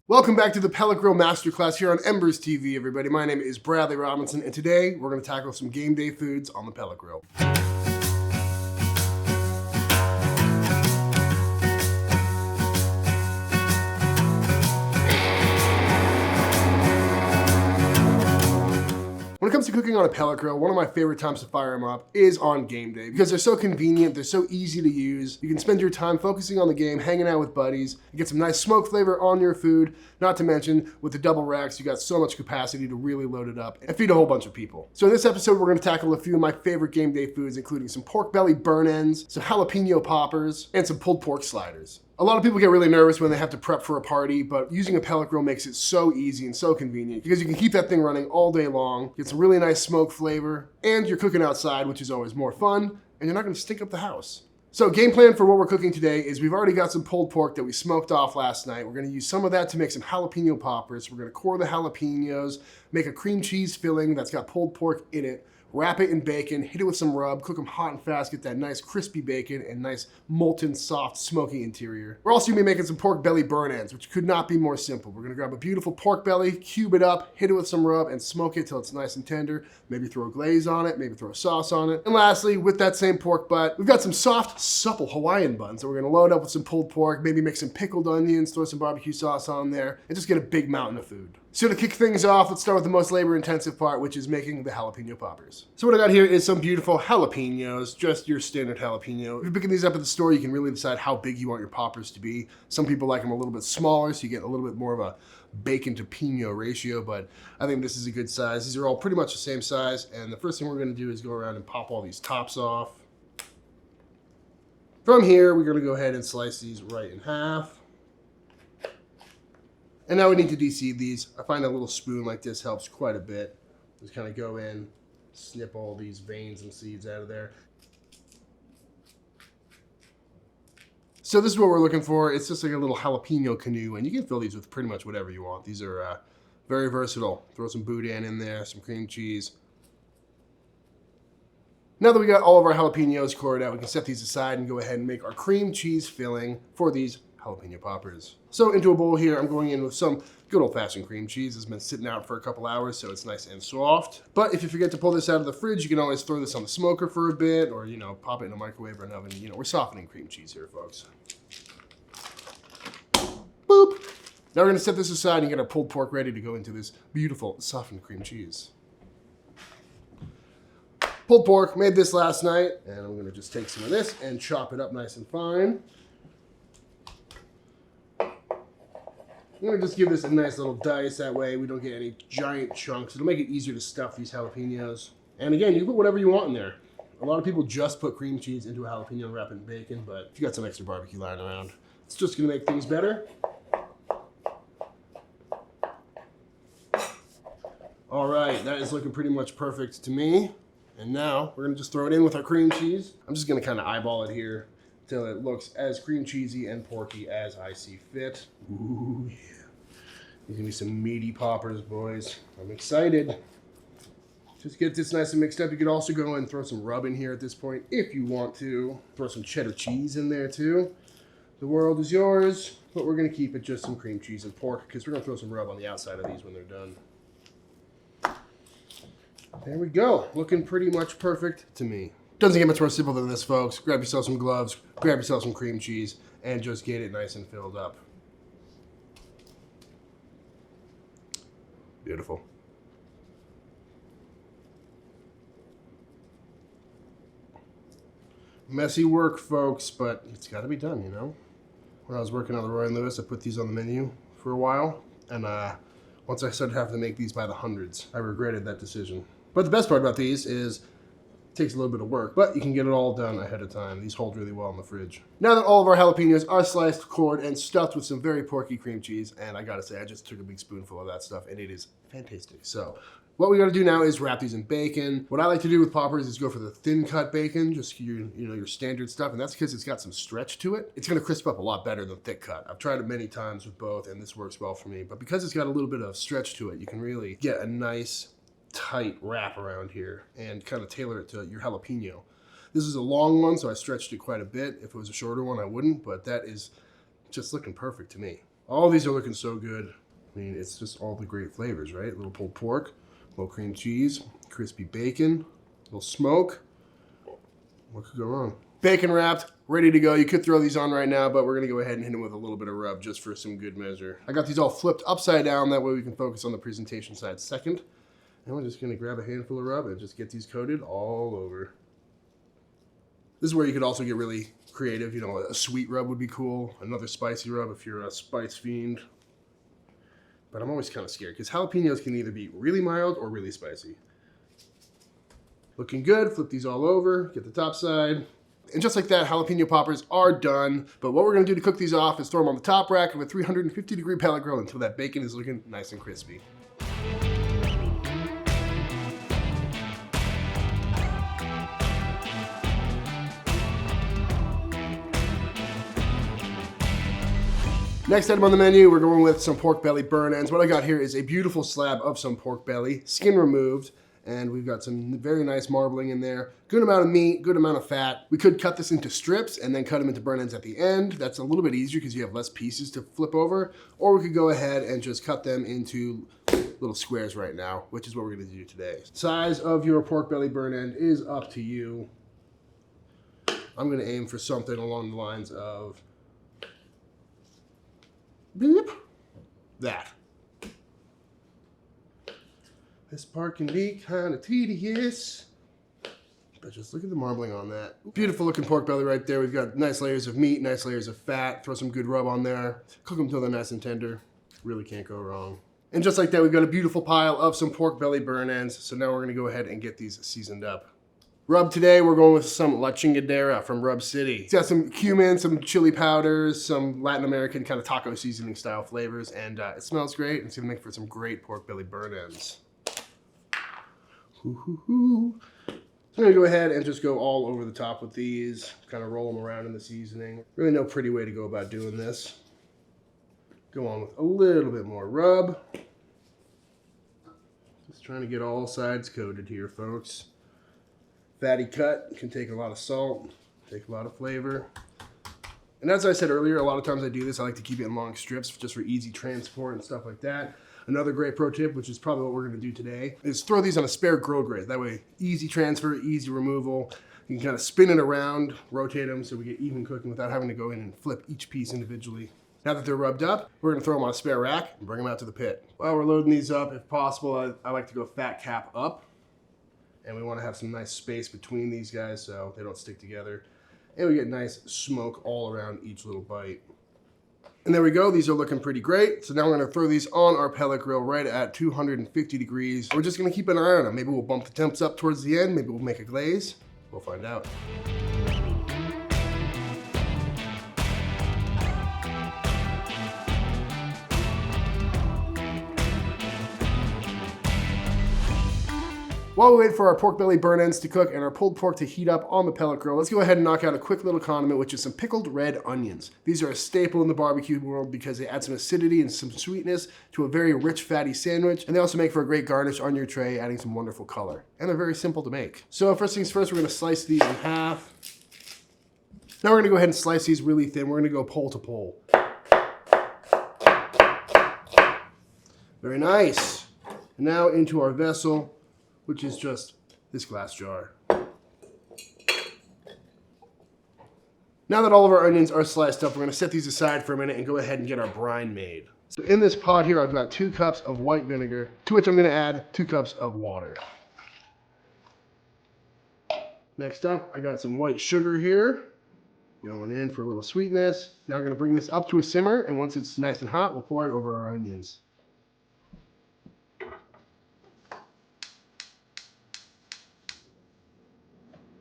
Welcome back to the Pellet Grill Master Class here on Embers TV, everybody. My name is Bradley Robinson, and today we're going to tackle some game day foods on the Pellet Grill. When it comes to cooking on a pellet grill, one of my favorite times to fire them up is on game day because they're so convenient, they're so easy to use. You can spend your time focusing on the game, hanging out with buddies, you get some nice smoke flavor on your food, not to mention with the double racks, you got so much capacity to really load it up and feed a whole bunch of people. So in this episode, we're gonna tackle a few of my favorite game day foods, including some pork belly burn ends, some jalapeno poppers, and some pulled pork sliders. A lot of people get really nervous when they have to prep for a party, but using a pellet grill makes it so easy and so convenient because you can keep that thing running all day long, get some really nice smoke flavor, and you're cooking outside, which is always more fun, and you're not gonna stink up the house. So game plan for what we're cooking today is we've already got some pulled pork that we smoked off last night. We're gonna use some of that to make some jalapeno poppers. We're gonna core the jalapenos, make a cream cheese filling that's got pulled pork in it, wrap it in bacon, hit it with some rub, cook them hot and fast, get that nice crispy bacon and nice molten, soft, smoky interior. We're also gonna be making some pork belly burn ends, which could not be more simple. We're gonna grab a beautiful pork belly, cube it up, hit it with some rub, and smoke it till it's nice and tender. Maybe throw a glaze on it, maybe throw a sauce on it. And lastly, with that same pork butt, we've got some soft, supple Hawaiian buns that we're gonna load up with some pulled pork, maybe make some pickled onions, throw some barbecue sauce on there, and just get a big mountain of food. So to kick things off, let's start with the most labor-intensive part, which is making the jalapeno poppers. So what I got here is some beautiful jalapenos, just your standard jalapeno. If you're picking these up at the store, you can really decide how big you want your poppers to be. Some people like them a little bit smaller, so you get a little bit more of a bacon to pino ratio, but I think this is a good size. These are all pretty much the same size, and the first thing we're gonna do is go around and pop all these tops off. From here, we're gonna go ahead and slice these right in half. And now we need to de-seed these. I find a little spoon like this helps quite a bit. Just kind of go in, snip all these veins and seeds out of there. So this is what we're looking for. It's just like a little jalapeno canoe, and you can fill these with pretty much whatever you want. These are very versatile. Throw some boudin in there, some cream cheese. Now that we got all of our jalapenos cored out, we can set these aside and go ahead and make our cream cheese filling for these jalapeno poppers. So into a bowl here, I'm going in with some good old-fashioned cream cheese. It's been sitting out for a couple hours, so it's nice and soft. But if you forget to pull this out of the fridge, you can always throw this on the smoker for a bit, or pop it in a microwave or an oven. We're softening cream cheese here, folks. Boop. Now we're gonna set this aside and get our pulled pork ready to go into this beautiful softened cream cheese. Pulled pork, made this last night, and I'm gonna just take some of this and chop it up nice and fine. I'm gonna just give this a nice little dice, that way we don't get any giant chunks. It'll make it easier to stuff these jalapenos. And again, you can put whatever you want in there. A lot of people just put cream cheese into a jalapeno and wrap it in bacon, but if you got some extra barbecue lying around, it's just gonna make things better. All right, that is looking pretty much perfect to me. And now we're gonna just throw it in with our cream cheese. I'm just gonna kind of eyeball it here till it looks as cream cheesy and porky as I see fit. Ooh, yeah. These are gonna be some meaty poppers, boys. I'm excited. Just get this nice and mixed up. You could also go and throw some rub in here at this point if you want to. Throw some cheddar cheese in there too. The world is yours, but we're gonna keep it just some cream cheese and pork because we're gonna throw some rub on the outside of these when they're done. There we go. Looking pretty much perfect to me. Doesn't get much more simple than this, folks. Grab yourself some gloves, grab yourself some cream cheese, and just get it nice and filled up. Beautiful. Messy work, folks, but it's got to be done, When I was working on the Roy and Lewis, I put these on the menu for a while, and once I started having to make these by the hundreds, I regretted that decision. But the best part about these is takes a little bit of work, but you can get it all done ahead of time. These hold really well in the fridge. Now that all of our jalapenos are sliced, cored, and stuffed with some very porky cream cheese, and I gotta say, I just took a big spoonful of that stuff, and it is fantastic. So what we gotta do now is wrap these in bacon. What I like to do with poppers is go for the thin cut bacon, just your standard stuff, and that's because it's got some stretch to it. It's gonna crisp up a lot better than thick cut. I've tried it many times with both, and this works well for me. But because it's got a little bit of stretch to it, you can really get a nice tight wrap around here and kind of tailor it to your jalapeno. This is a long one, so I stretched it quite a bit. If it was a shorter one, I wouldn't, but that is just looking perfect to me. All these are looking so good. I mean, it's just all the great flavors, right? A little pulled pork, a little cream cheese, crispy bacon, a little smoke. What could go wrong? Bacon wrapped, ready to go. You could throw these on right now, but we're gonna go ahead and hit them with a little bit of rub just for some good measure. I got these all flipped upside down, that way we can focus on the presentation side second. And we're just gonna grab a handful of rub and just get these coated all over. This is where you could also get really creative. You know, a sweet rub would be cool. Another spicy rub if you're a spice fiend. But I'm always kind of scared because jalapenos can either be really mild or really spicy. Looking good, flip these all over, get the top side. And just like that, jalapeno poppers are done. But what we're gonna do to cook these off is throw them on the top rack of a 350-degree pellet grill until that bacon is looking nice and crispy. Next item on the menu, we're going with some pork belly burn ends. What I got here is a beautiful slab of some pork belly, skin removed, and we've got some very nice marbling in there. Good amount of meat, good amount of fat. We could cut this into strips and then cut them into burn ends at the end. That's a little bit easier because you have less pieces to flip over. Or we could go ahead and just cut them into little squares right now, which is what we're gonna do today. Size of your pork belly burn end is up to you. I'm gonna aim for something along the lines of that. This part can be kind of tedious, but just look at the marbling on that. Beautiful looking pork belly right there. We've got nice layers of meat, nice layers of fat. Throw some good rub on there. Cook them till they're nice and tender. Really can't go wrong. And just like that, we've got a beautiful pile of some pork belly burn ends. So now we're gonna go ahead and get these seasoned up. Rub today, we're going with some La Chingadera from Rub City. It's got some cumin, some chili powders, some Latin American kind of taco seasoning style flavors, and it smells great. It's gonna make for some great pork belly burn ends. I'm gonna go ahead and just go all over the top with these, kind of roll them around in the seasoning. Really no pretty way to go about doing this. Go on with a little bit more rub. Just trying to get all sides coated here, folks. Fatty cut can take a lot of salt, take a lot of flavor. And as I said earlier, a lot of times I do this, I like to keep it in long strips just for easy transport and stuff like that. Another great pro tip, which is probably what we're gonna do today, is throw these on a spare grill grate. That way, easy transfer, easy removal. You can kind of spin it around, rotate them so we get even cooking without having to go in and flip each piece individually. Now that they're rubbed up, we're gonna throw them on a spare rack and bring them out to the pit. While we're loading these up, if possible, I like to go fat cap up. And we want to have some nice space between these guys so they don't stick together. And we get nice smoke all around each little bite. And there we go, these are looking pretty great. So now we're gonna throw these on our pellet grill right at 250 degrees. We're just gonna keep an eye on them. Maybe we'll bump the temps up towards the end, maybe we'll make a glaze. We'll find out. While we wait for our pork belly burn ends to cook and our pulled pork to heat up on the pellet grill, let's go ahead and knock out a quick little condiment, which is some pickled red onions. These are a staple in the barbecue world because they add some acidity and some sweetness to a very rich, fatty sandwich, and they also make for a great garnish on your tray, adding some wonderful color. And they're very simple to make. So first things first, we're gonna slice these in half. Now we're gonna go ahead and slice these really thin. We're gonna go pole to pole. Very nice. And now into our vessel, which is just this glass jar. Now that all of our onions are sliced up, we're gonna set these aside for a minute and go ahead and get our brine made. So in this pot here, I've got 2 cups of white vinegar, to which I'm gonna add 2 cups of water. Next up, I got some white sugar here, going in for a little sweetness. Now we're gonna bring this up to a simmer, and once it's nice and hot, we'll pour it over our onions.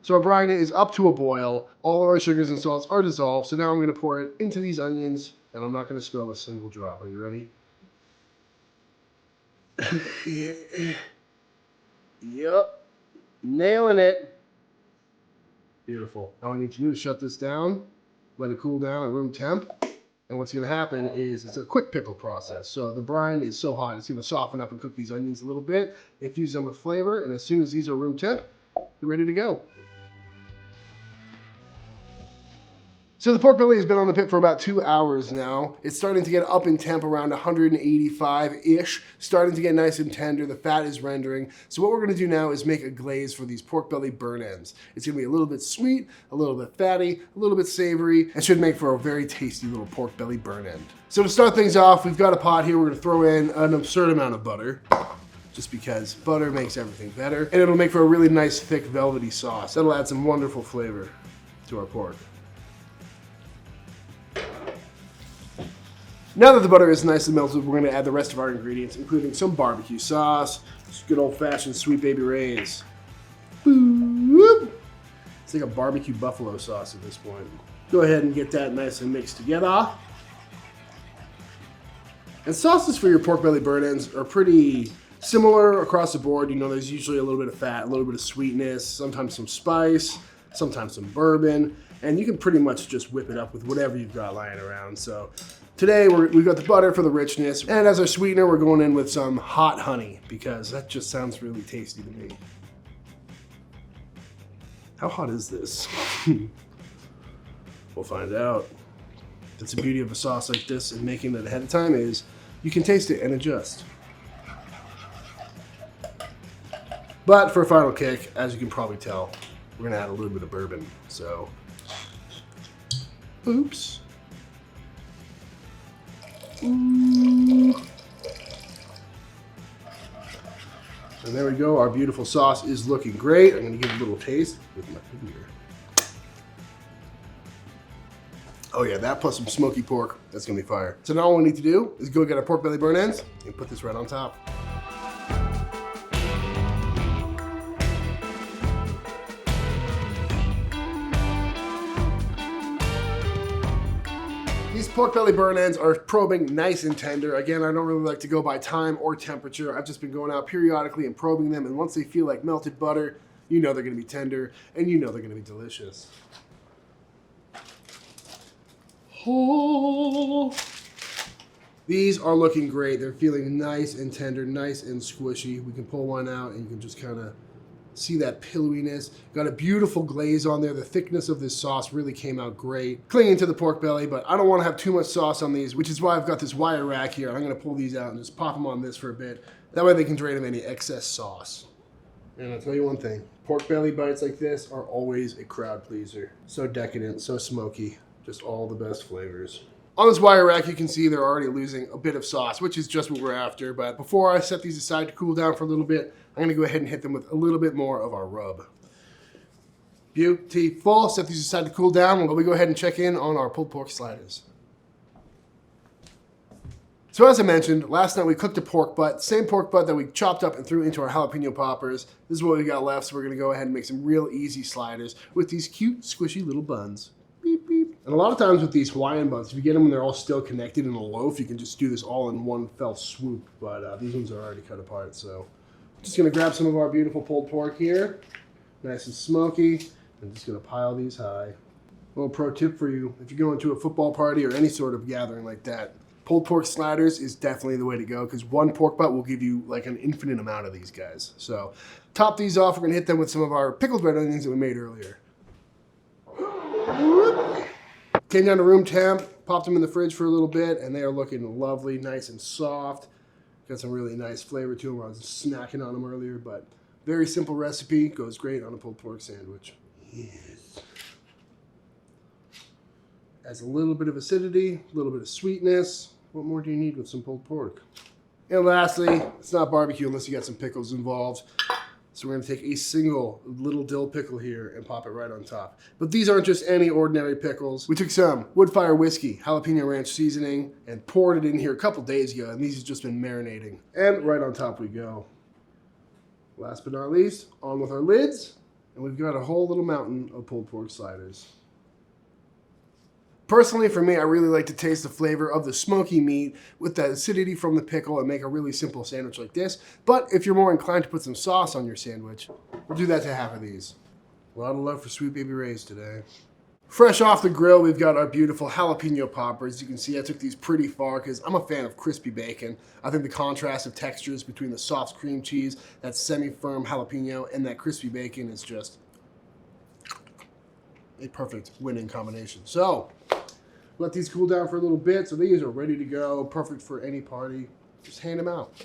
So our brine is up to a boil. All of our sugars and salts are dissolved. So now I'm going to pour it into these onions, and I'm not going to spill a single drop. Are you ready? Yep. Nailing it. Beautiful. All I need to do is shut this down, let it cool down at room temp. And what's going to happen is it's a quick pickle process. So the brine is so hot, it's going to soften up and cook these onions a little bit, infuse them with flavor, and as soon as these are room temp, they're ready to go. So the pork belly has been on the pit for about 2 hours now. It's starting to get up in temp around 185-ish, starting to get nice and tender. The fat is rendering. So what we're gonna do now is make a glaze for these pork belly burn ends. It's gonna be a little bit sweet, a little bit fatty, a little bit savory, and should make for a very tasty little pork belly burn end. So to start things off, we've got a pot here. We're gonna throw in an absurd amount of butter, just because butter makes everything better. And it'll make for a really nice, thick, velvety sauce. That'll add some wonderful flavor to our pork. Now that the butter is nicely melted, we're gonna add the rest of our ingredients, including some barbecue sauce, just good old-fashioned Sweet Baby Ray's. Boop. It's like a barbecue buffalo sauce at this point. Go ahead and get that nice and mixed together. And sauces for your pork belly burn ends are pretty similar across the board. You know, there's usually a little bit of fat, a little bit of sweetness, sometimes some spice, sometimes some bourbon, and you can pretty much just whip it up with whatever you've got lying around. So today we've got the butter for the richness, and as our sweetener, we're going in with some hot honey because that just sounds really tasty to me. How hot is this? We'll find out. That's the beauty of a sauce like this and making it ahead of time is you can taste it and adjust. But for a final kick, as you can probably tell, we're gonna add a little bit of bourbon. So, oops. Ooh. And there we go, our beautiful sauce is looking great. I'm gonna give it a little taste with my finger. Oh yeah, that plus some smoky pork, that's gonna be fire. So now all we need to do is go get our pork belly burn ends and put this right on top. These pork belly burn ends are probing nice and tender. Again, I don't really like to go by time or temperature. I've just been going out periodically and probing them, and once they feel like melted butter, you know they're gonna be tender, and you know they're gonna be delicious. Oh. These are looking great. They're feeling nice and tender, nice and squishy. We can pull one out and you can just kind of see that pillowiness. Got a beautiful glaze on there. The thickness of this sauce really came out great. Clinging to the pork belly, but I don't want to have too much sauce on these, which is why I've got this wire rack here. I'm going to pull these out and just pop them on this for a bit. That way they can drain of any excess sauce. And I'll tell you one thing, pork belly bites like this are always a crowd pleaser. So decadent, so smoky, just all the best flavors. On this wire rack, you can see they're already losing a bit of sauce, which is just what we're after. But before I set these aside to cool down for a little bit, I'm gonna go ahead and hit them with a little bit more of our rub. Beautiful, set these aside to cool down while we go ahead and check in on our pulled pork sliders. So as I mentioned, last night we cooked a pork butt, same pork butt that we chopped up and threw into our jalapeno poppers. This is what we got left, so we're gonna go ahead and make some real easy sliders with these cute, squishy little buns. Beep, beep. And a lot of times with these Hawaiian buns, if you get them and they're all still connected in a loaf, you can just do this all in one fell swoop. But these ones are already cut apart, so I'm just gonna grab some of our beautiful pulled pork here, nice and smoky. I'm just gonna pile these high. A little pro tip for you, if you're going to a football party or any sort of gathering like that, pulled pork sliders is definitely the way to go because one pork butt will give you like an infinite amount of these guys. So top these off, we're gonna hit them with some of our pickled red onions that we made earlier. Came down to room temp, popped them in the fridge for a little bit, and they are looking lovely, nice and soft. Got some really nice flavor to them. I was snacking on them earlier, but very simple recipe, goes great on a pulled pork sandwich. Yes. Adds a little bit of acidity, a little bit of sweetness. What more do you need with some pulled pork? And lastly, it's not barbecue unless you got some pickles involved. So we're gonna take a single little dill pickle here and pop it right on top. But these aren't just any ordinary pickles. We took some wood fire whiskey, jalapeno ranch seasoning, and poured it in here a couple days ago, and these have just been marinating. And right on top we go. Last but not least, on with our lids, and we've got a whole little mountain of pulled pork sliders. Personally, for me, I really like to taste the flavor of the smoky meat with the acidity from the pickle and make a really simple sandwich like this. But if you're more inclined to put some sauce on your sandwich, we'll do that to half of these. A lot of love for Sweet Baby Ray's today. Fresh off the grill, we've got our beautiful jalapeno poppers. You can see I took these pretty far because I'm a fan of crispy bacon. I think the contrast of textures between the soft cream cheese, that semi-firm jalapeno, and that crispy bacon is just a perfect winning combination. So let these cool down for a little bit. So these are ready to go, perfect for any party. Just hand them out.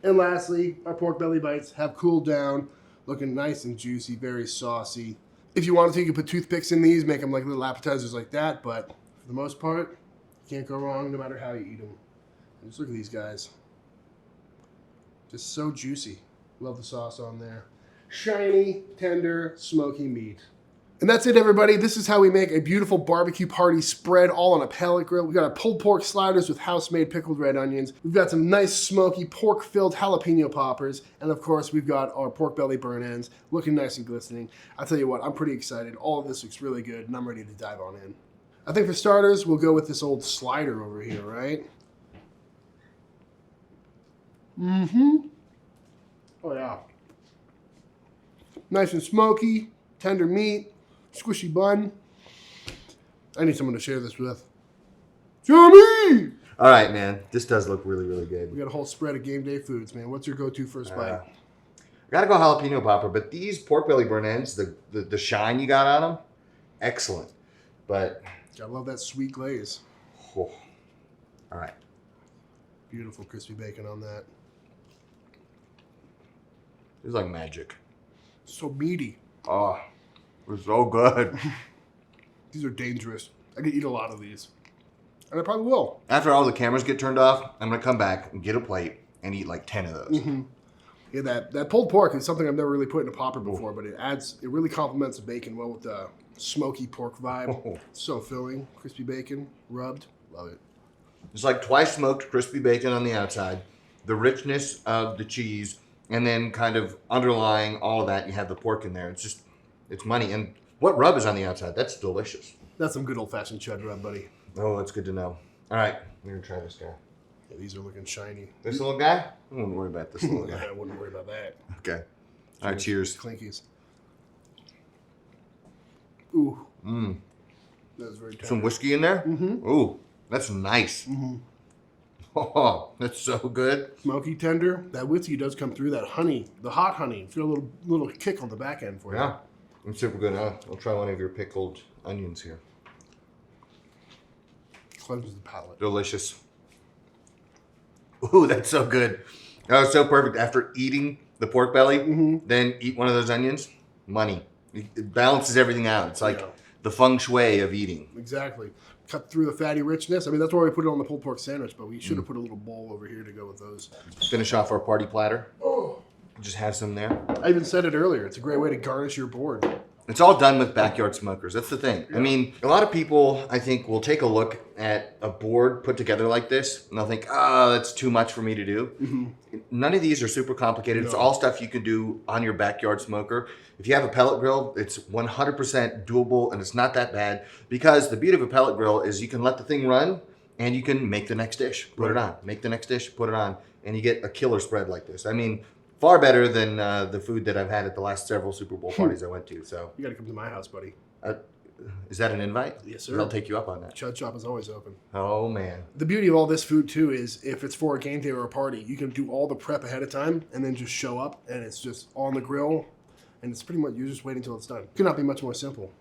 And lastly, our pork belly bites have cooled down, looking nice and juicy, very saucy. If you wanted to, you could put toothpicks in these, make them like little appetizers like that, but for the most part, you can't go wrong no matter how you eat them. And just look at these guys. Just so juicy. Love the sauce on there. Shiny, tender, smoky meat. And that's it, everybody. This is how we make a beautiful barbecue party spread all on a pellet grill. We've got our pulled pork sliders with house-made pickled red onions. We've got some nice smoky pork-filled jalapeno poppers. And of course, we've got our pork belly burn ends looking nice and glistening. I'll tell you what, I'm pretty excited. All of this looks really good, and I'm ready to dive on in. I think for starters, we'll go with this old slider over here, right? Mm-hmm. Oh, yeah. Nice and smoky, tender meat. Squishy bun. I need someone to share this with. Jeremy! All right, man. This does look really, really good. We got a whole spread of game day foods, man. What's your go-to first bite? I gotta go jalapeno popper, but these pork belly burn ends, the shine you got on them, excellent. But I love that sweet glaze. oh, all right. Beautiful crispy bacon on that. It's like magic. So meaty. Oh, it's so good. These are dangerous. I could eat a lot of these. And I probably will. After all the cameras get turned off, I'm gonna come back and get a plate and eat like 10 of those. Mm-hmm. Yeah, that pulled pork is something I've never really put in a popper before, but it really complements the bacon well with the smoky pork vibe. So filling. Crispy bacon, rubbed. Love it. It's like twice smoked crispy bacon on the outside, the richness of the cheese, and then kind of underlying all of that, you have the pork in there. It's money. And what rub is on the outside? That's delicious. That's some good old-fashioned chud rub, buddy. Oh, that's good to know. All right, we're going to try this guy. Yeah, these are looking shiny. This little guy? I wouldn't worry about this little guy. I wouldn't worry about that. Okay. All right, cheers. Clinkies. Ooh. Mmm. That was very tender. Some whiskey in there? Mm-hmm. Ooh, that's nice. Mm-hmm. Oh, that's so good. Smoky tender. That whiskey does come through. That honey, the hot honey. It's got a little kick on the back end for you. Yeah, I'm super good. I'll try one of your pickled onions here. Cleanses the palate. Delicious. Ooh, that's so good. That was so perfect. After eating the pork belly, then eat one of those onions. Money. It balances everything out. It's like the feng shui of eating. Exactly. Cut through the fatty richness. I mean, that's why we put it on the pulled pork sandwich, but we should have put a little bowl over here to go with those. Finish off our party platter. Oh. Just have some there. I even said it earlier. It's a great way to garnish your board. It's all done with backyard smokers. That's the thing. Yeah. I mean, a lot of people, I think, will take a look at a board put together like this, and they'll think, oh, that's too much for me to do. Mm-hmm. None of these are super complicated. No. It's all stuff you can do on your backyard smoker. If you have a pellet grill, it's 100% doable, and it's not that bad, because the beauty of a pellet grill is you can let the thing run, and you can make the next dish, put it on. Make the next dish, put it on, and you get a killer spread like this. I mean, far better than the food that I've had at the last several Super Bowl parties I went to. So you got to come to my house, buddy. Is that an invite? Yes, sir. I'll take you up on that. Chud Shop is always open. Oh, man. The beauty of all this food, too, is if it's for a game day or a party, you can do all the prep ahead of time and then just show up, and it's just on the grill, and it's pretty much, you're just waiting until it's done. Could not be much more simple.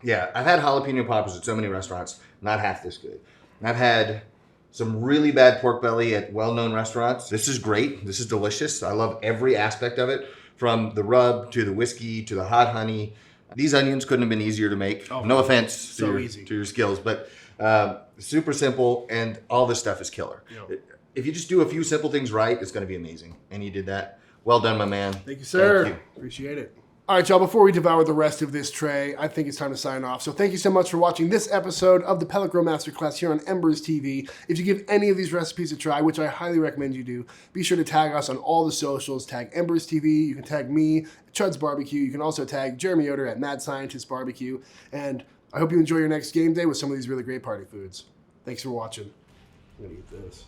Yeah, I've had jalapeno poppers at so many restaurants, not half this good. And I've had some really bad pork belly at well-known restaurants. This is great. This is delicious. I love every aspect of it, from the rub to the whiskey to the hot honey. These onions couldn't have been easier to make. Oh, no offense to your skills, but super simple, and all this stuff is killer. Yeah. If you just do a few simple things right, it's going to be amazing. And you did that. Well done, my man. Thank you, sir. Thank you. Appreciate it. All right, y'all, before we devour the rest of this tray, I think it's time to sign off. So thank you so much for watching this episode of the Pellet Grill Master Class here on Embers TV. If you give any of these recipes a try, which I highly recommend you do, be sure to tag us on all the socials. Tag Embers TV. You can tag me, Chuds BBQ. You can also tag Jeremy Yoder at Mad Scientist Barbecue. And I hope you enjoy your next game day with some of these really great party foods. Thanks for watching. I'm going to eat this.